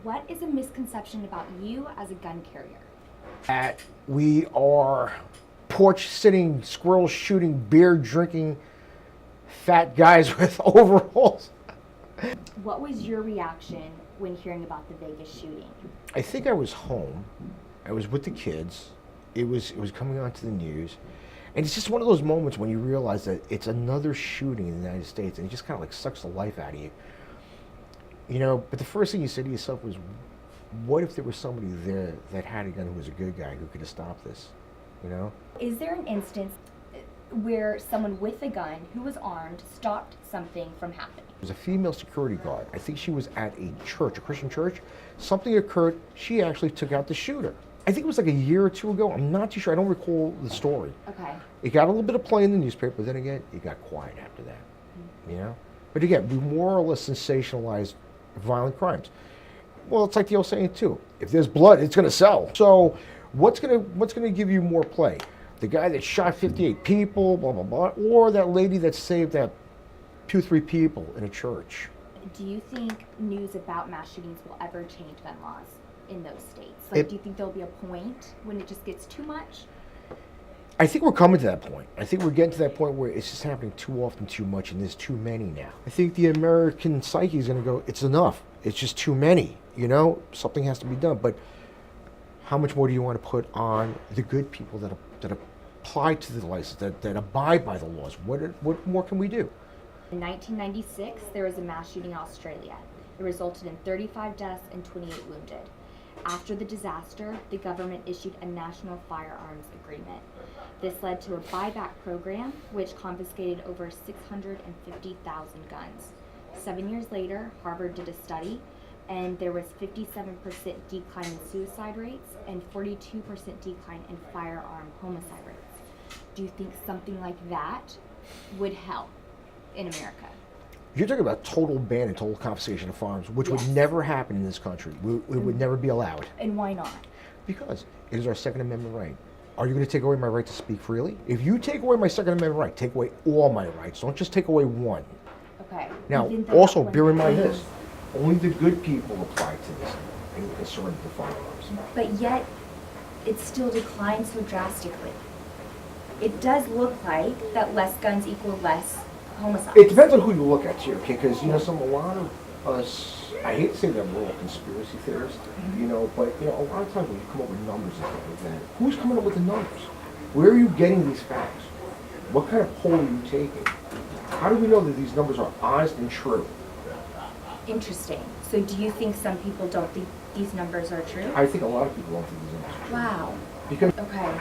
What is a misconception about you as a gun carrier? That we are porch sitting, squirrel shooting, beer drinking, fat guys with overalls. What was your reaction when hearing about the Vegas shooting? I think I was home. I was with the kids. It was coming onto the news. And it's just one of those moments when you realize that it's another shooting in the United States and it just kind of like sucks the life out of you. You know, but the first thing you said to yourself was, what if there was somebody there that had a gun who was a good guy who could have stopped this? You know? Is there an instance where someone with a gun who was armed stopped something from happening? There was a female security guard. I think she was at a church, a Christian church. Something occurred. She actually took out the shooter. I think it was like a year or two ago. I'm not too sure. I don't recall the story. Okay. It got a little bit of play in the newspaper, but then again, it got quiet after that. You know? But again, we more or less sensationalized violent crimes. Well, it's like the old saying too. If there's blood, it's going to sell. So what's going to give you more play? The guy that shot 58 people, blah, blah, blah, or that lady that saved that 2-3 people in a church? Do you think news about mass shootings will ever change gun laws in those states? Like, do you think there'll be a point when it just gets too much? I think we're coming to that point. I think we're getting to that point where it's just happening too often, too much, and there's too many now. I think the American psyche is going to go, it's enough. It's just too many. You know, something has to be done. But how much more do you want to put on the good people that apply to the license, that abide by the laws? What more can we do? In 1996, there was a mass shooting in Australia. It resulted in 35 deaths and 28 wounded. After the disaster, the government issued a national firearms agreement. This led to a buyback program, which confiscated over 650,000 guns. 7 years later, Harvard did a study, and there was 57% decline in suicide rates and 42% decline in firearm homicide rates. Do you think something like that would help in America? You're talking about total ban and total confiscation of firearms, which Yes. would never happen in this country. It would never be allowed. And why not? Because it is our Second Amendment right. Are you going to take away my right to speak freely? If you take away my Second Amendment right, take away all my rights. Don't just take away one. Okay. Now, Even though also, that bear in one- mind this. Only the good people apply to this and surrender the firearms. But yet, it still declines so drastically. It does look like that less guns equal less homicides. It depends on who you look at, too, okay? Because, you know, a lot of us, I hate to say that we're all conspiracy theorists, you know, but, you know, a lot of times when you come up with numbers and stuff like that, who's coming up with the numbers? Where are you getting these facts? What kind of poll are you taking? How do we know that these numbers are honest and true? Interesting. So do you think some people don't think these numbers are true? I think a lot of people don't think these numbers are true. Wow. Because Okay.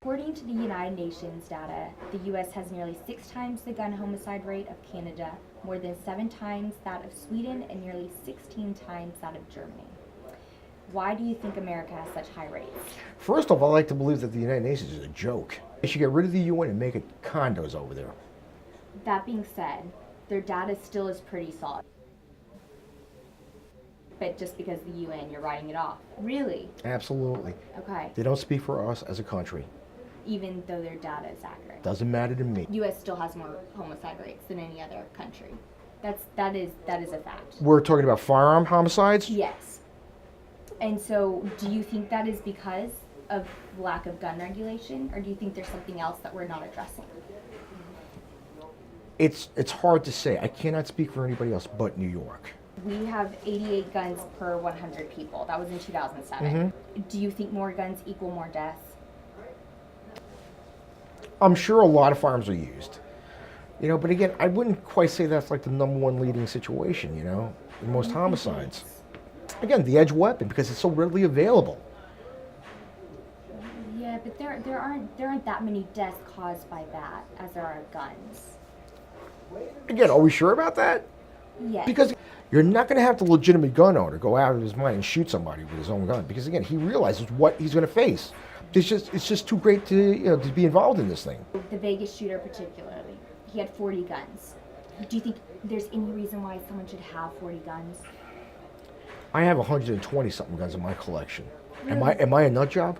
According to the United Nations data, the U.S. has nearly 6 times the gun homicide rate of Canada, more than 7 times that of Sweden, and nearly 16 times that of Germany. Why do you think America has such high rates? first off, I like to believe that the United Nations is a joke. They should get rid of the UN and make it condos over there. That being said, their data still is pretty solid. But just because the UN, you're writing it off. Really? Absolutely. Okay. They don't speak for us as a country. Even though their data is accurate. Doesn't matter to me. U.S. still has more homicide rates than any other country. That is a fact. We're talking about firearm homicides? Yes. And so, do you think that is because of lack of gun regulation, or do you think there's something else that we're not addressing? It's hard to say. I cannot speak for anybody else but New York. We have 88 guns per 100 people. That was in 2007. Do you think more guns equal more deaths? I'm sure a lot of firearms are used. You know, but again, I wouldn't quite say that's like the number one leading situation, you know, in most homicides. Again, the edge weapon, because it's so readily available. Yeah, but there aren't that many deaths caused by that as there are guns. Again, are we sure about that? Yes. Because you're not going to have the legitimate gun owner go out of his mind and shoot somebody with his own gun. Because again, he realizes what he's going to face. It's just too great to be involved in this thing. The Vegas shooter particularly, he had 40 guns. Do you think there's any reason why someone should have 40 guns? I have 120 something guns in my collection. Really? Am I a nut job?